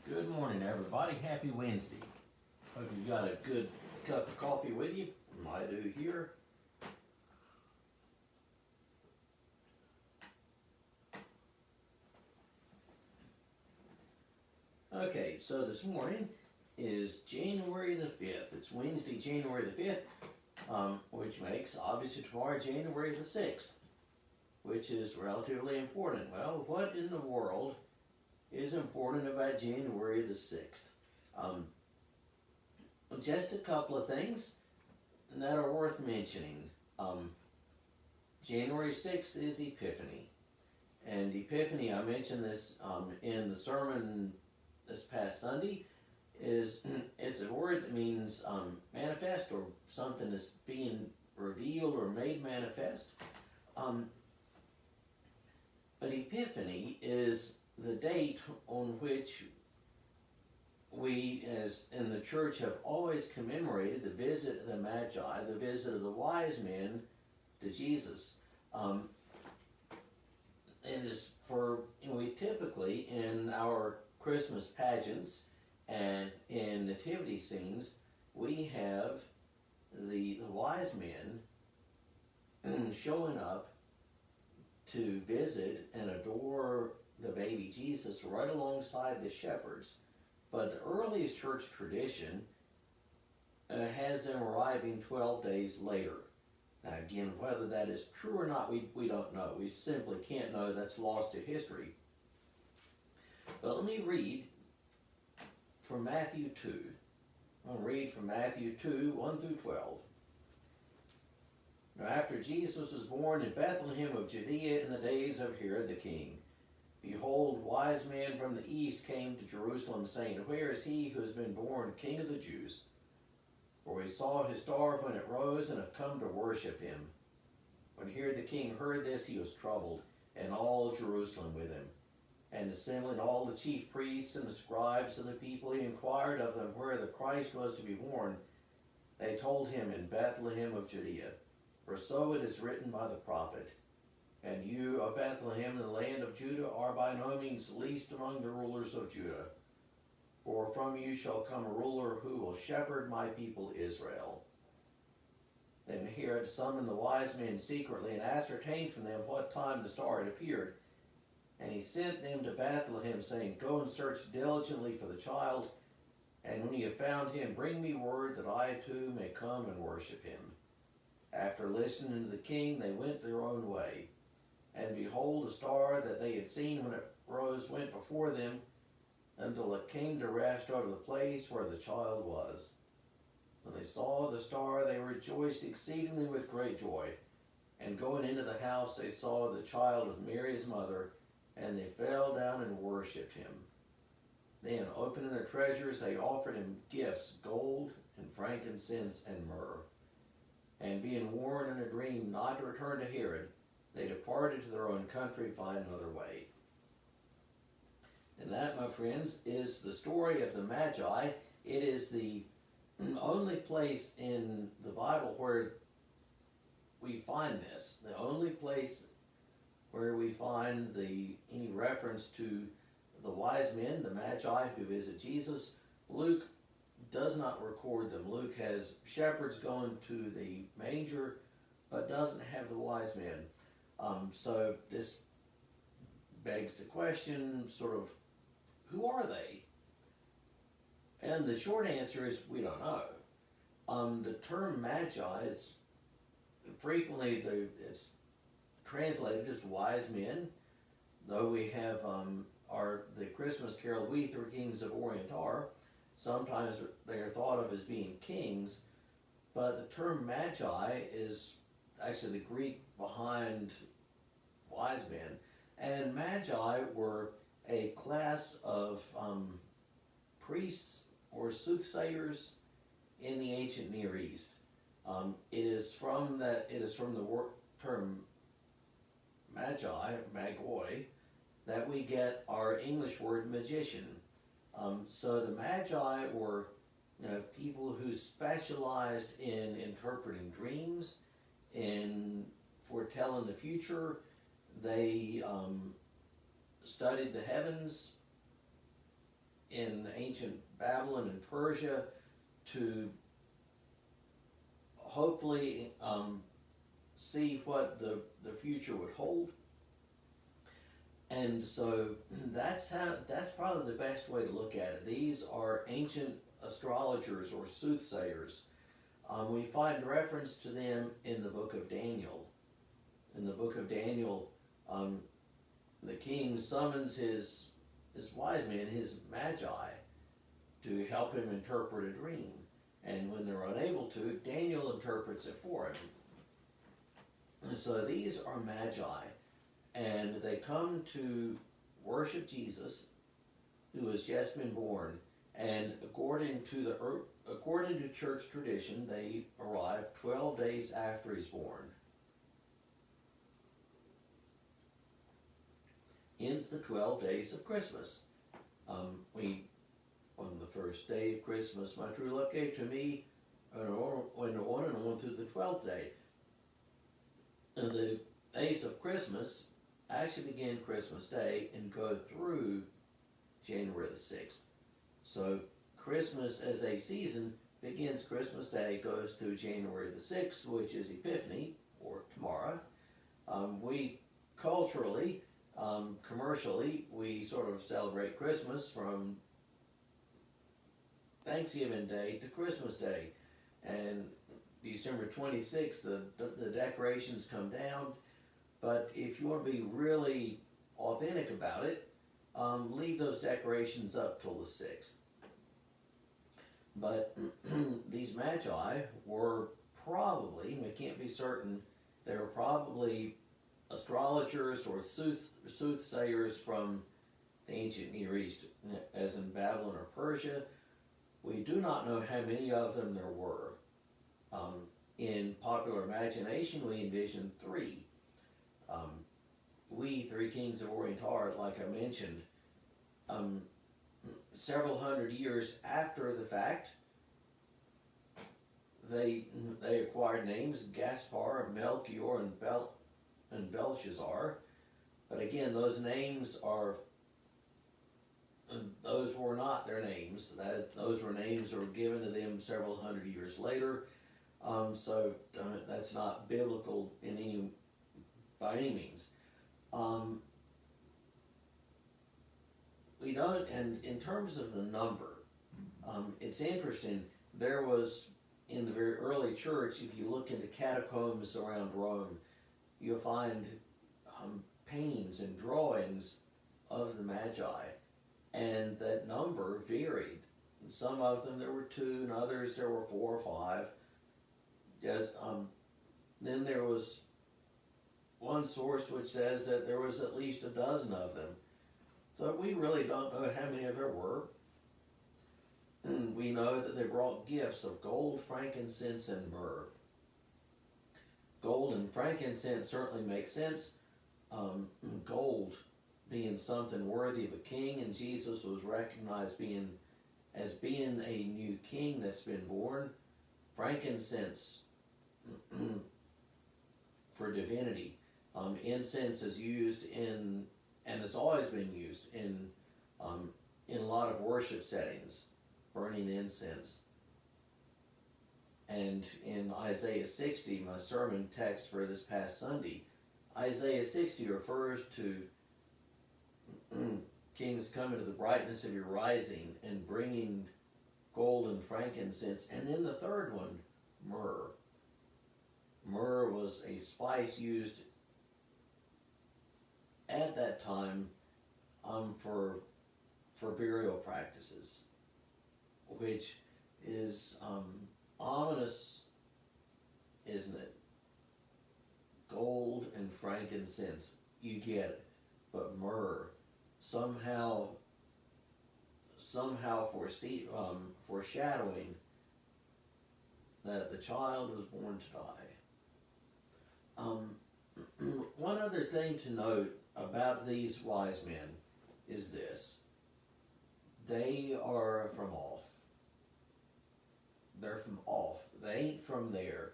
Good morning, everybody. Happy Wednesday. Hope you've got a good cup of coffee with you. I do here. Okay, so this morning is January the 5th. It's Wednesday, January the 5th, which makes, obviously, tomorrow January the 6th, which is relatively important. Well, what in the world is important about January the 6th? Just a couple of things that are worth mentioning. January 6th is Epiphany. And Epiphany, I mentioned this in the sermon this past Sunday, it's a word that means manifest, or something that's being revealed or made manifest. But Epiphany is the date on which we, as in the church, have always commemorated the visit of the Magi, the visit of the wise men to Jesus. It is for, we typically, in our Christmas pageants and in nativity scenes, we have the wise men showing up to visit and adore the baby Jesus right alongside the shepherds. But the earliest church tradition has them arriving 12 days later. Now again, whether that is true or not, we don't know. We simply can't know. That's lost to history. But let me read from Matthew 2. I'm going to read from Matthew 2, 1 through 12. Now after Jesus was born in Bethlehem of Judea in the days of Herod the king, behold, wise men from the east came to Jerusalem, saying, Where is he who has been born King of the Jews? For we saw his star when it rose, and have come to worship him. When Herod the king heard this, he was troubled, and all Jerusalem with him. And assembling all the chief priests and the scribes of the people, he inquired of them where the Christ was to be born. They told him, In Bethlehem of Judea, for so it is written by the prophet. And you, O Bethlehem, in the land of Judah, are by no means least among the rulers of Judah. For from you shall come a ruler who will shepherd my people Israel. Then Herod summoned the wise men secretly and ascertained from them what time the star had appeared. And he sent them to Bethlehem, saying, Go and search diligently for the child, and when you have found him, bring me word that I too may come and worship him. After listening to the king, they went their own way. And behold, the star that they had seen when it rose went before them, until it came to rest over the place where the child was. When they saw the star, they rejoiced exceedingly with great joy. And going into the house, they saw the child with Mary his mother, and they fell down and worshipped him. Then, opening their treasures, they offered him gifts, gold and frankincense and myrrh. And being warned in a dream not to return to Herod, they departed to their own country by another way. And that, my friends, is the story of the Magi. It is the only place in the Bible where we find this. The only place where we find any reference to the wise men, the Magi, who visit Jesus. Luke does not record them. Luke has shepherds going to the manger, but doesn't have the wise men. So this begs the question, sort of, who are they? And the short answer is we don't know. The term Magi, it's frequently it's translated as wise men, though we have the Christmas carol, We Three Kings of Orient Are. Sometimes they are thought of as being kings, but the term Magi is actually the Greek behind wise men. And Magi were a class of priests or soothsayers in the ancient Near East. It is from the term magi, magoi, that we get our English word magician. So the Magi were people who specialized in interpreting dreams, in foretelling the future. They studied the heavens in ancient Babylon and Persia to hopefully see what the future would hold. And so that's probably the best way to look at it. These are ancient astrologers or soothsayers. We find reference to them in the book of Daniel. In the book of Daniel, the king summons his wise men, his magi, to help him interpret a dream. And when they're unable to, Daniel interprets it for him. And so these are magi, and they come to worship Jesus, who has just been born. And according to church tradition, they arrive 12 days after he's born. Ends the 12 days of Christmas. On the first day of Christmas, my true love gave to me, and on through the 12th day. And the days of Christmas actually begin Christmas Day and go through January the 6th. So Christmas as a season begins Christmas Day, goes to January the 6th, which is Epiphany, or tomorrow. We culturally, commercially, we sort of celebrate Christmas from Thanksgiving Day to Christmas Day. And December 26th, the decorations come down. But if you want to be really authentic about it, leave those decorations up till the 6th. But these magi were probably, we can't be certain, they were probably astrologers or soothsayers from the ancient Near East, as in Babylon or Persia. We do not know how many of them there were. In popular imagination, we envision three. We, three kings of Orient are, like I mentioned, several hundred years after the fact, they acquired names: Gaspar, Melchior, and Belshazzar. But again, those names those were not their names. Those were names that were given to them several hundred years later. So that's not biblical by any means. We don't, and in terms of the number, it's interesting. There was, in the very early church, if you look in the catacombs around Rome, you'll find paintings and drawings of the Magi, and that number varied. In some of them there were 2, and others there were 4 or 5. Then there was one source which says that there was at least a dozen of them. So we really don't know how many there were. And we know that they brought gifts of gold, frankincense, and myrrh. Gold and frankincense certainly make sense. Gold being something worthy of a king, and Jesus was recognized as being a new king that's been born. Frankincense for divinity. Incense is used and has always been used in a lot of worship settings, burning incense. And in Isaiah 60, my sermon text for this past Sunday, Isaiah 60 refers to kings coming to the brightness of your rising and bringing gold and frankincense. And then the third one, myrrh. Myrrh was a spice used at that time for burial practices, which is ominous, isn't it? Gold and frankincense, you get it, but myrrh somehow foreshadowing that the child was born to die. One other thing to note about these wise men is this: they are from off. They're from off. They ain't from there.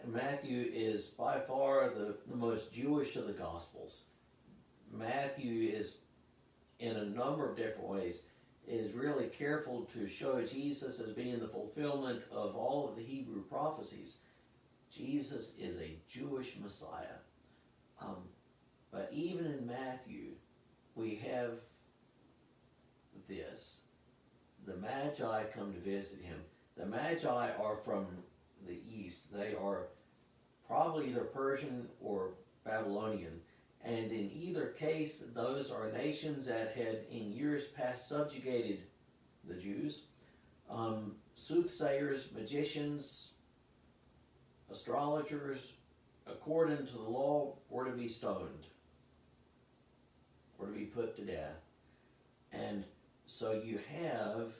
Matthew is by far the most Jewish of the Gospels. Matthew is in a number of different ways, is really careful to show Jesus as being the fulfillment of all of the Hebrew prophecies. Jesus is a Jewish Messiah. But even in Matthew, we have this. The Magi come to visit him. The Magi are from the east. They are probably either Persian or Babylonian. And in either case, those are nations that had in years past subjugated the Jews. Soothsayers, magicians, astrologers, according to the law, were to be stoned, were to be put to death. And so you have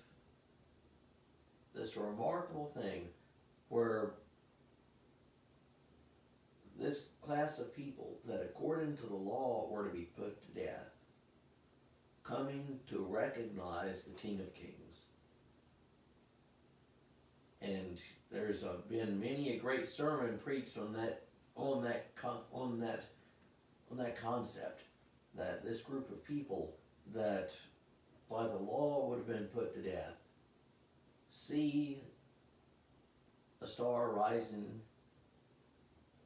this remarkable thing where this class of people that according to the law were to be put to death, coming to recognize the King of Kings. And there's been many a great sermon preached on that concept, that this group of people that by the law would have been put to death see a star rising,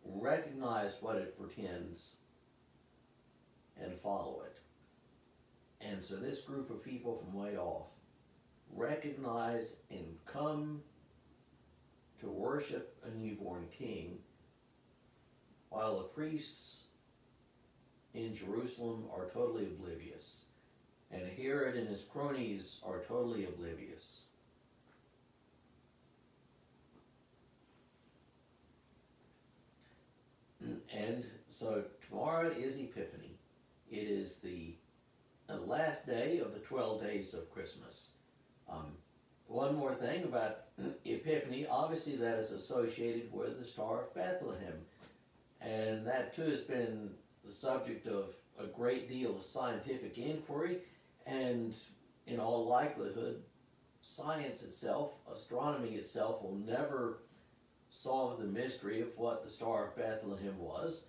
recognize what it portends, and follow it. And so this group of people from way off recognize and come to worship a newborn king, while the priests in Jerusalem are totally oblivious. And Herod and his cronies are totally oblivious. And so tomorrow is Epiphany. It is the last day of the 12 days of Christmas. One more thing about Epiphany, obviously that is associated with the Star of Bethlehem. And that too has been the subject of a great deal of scientific inquiry, and in all likelihood, science itself, astronomy itself, will never solve the mystery of what the Star of Bethlehem was.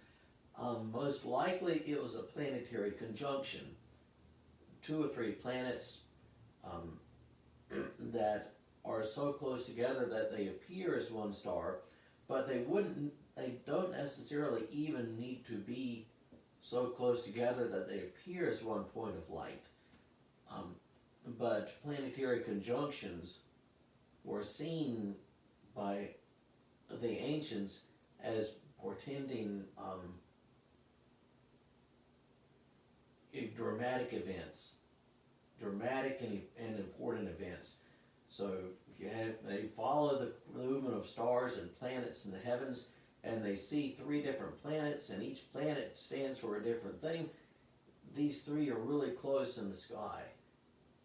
Most likely it was a planetary conjunction. 2 or 3 planets that are so close together that they appear as one star, but they don't necessarily even need to be so close together that they appear as one point of light. But planetary conjunctions were seen by the ancients as portending dramatic events, dramatic and important events. So they follow the movement of stars and planets in the heavens, and they see 3 different planets, and each planet stands for a different thing. These 3 are really close in the sky,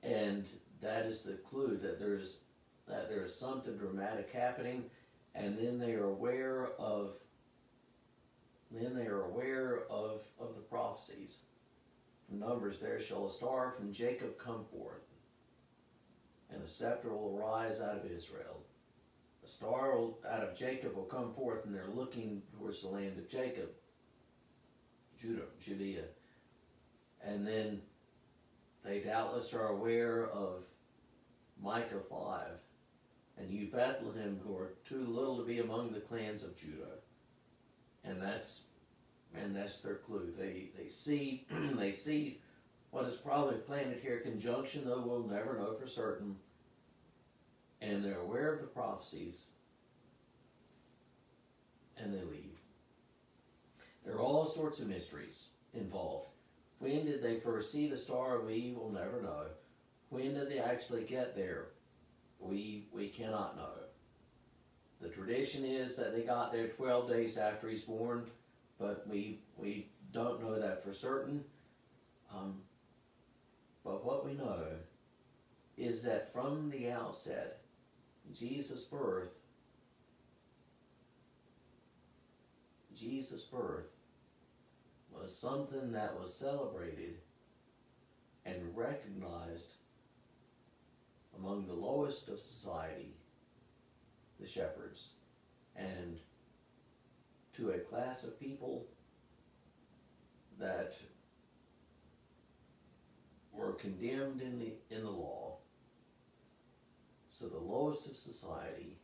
and that is the clue that there is something dramatic happening. And then they are aware of the prophecies. From Numbers, there shall a star from Jacob come forth, and a scepter will arise out of Israel. A star out of Jacob will come forth, and they're looking towards the land of Jacob, Judea. And then they doubtless are aware of Micah 5. And you, Bethlehem, who are too little to be among the clans of Judah. And that's their clue. They see they see what is probably a planetary conjunction, though we'll never know for certain. And they're aware of the prophecies, and they leave. There are all sorts of mysteries involved. When did they first see the star? We will never know. When did they actually get there? We cannot know. The tradition is that they got there 12 days after he's born, but we don't know that for certain. But what we know is that from the outset, Jesus' birth was something that was celebrated and recognized among the lowest of society, the shepherds, and to a class of people that were condemned in the law. So the lowest of society,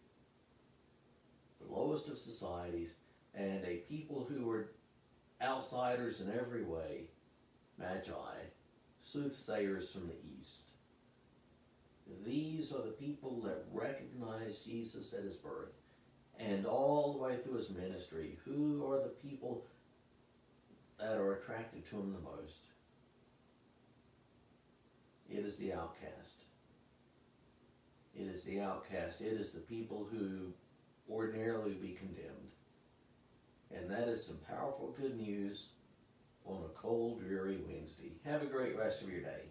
the lowest of societies, and a people who were outsiders in every way, magi, soothsayers from the east. These are the people that recognized Jesus at his birth, and all the way through his ministry. Who are the people that are attracted to him the most? It is the outcast. It is the outcast. It is the people who ordinarily would be condemned. And that is some powerful good news on a cold, dreary Wednesday. Have a great rest of your day.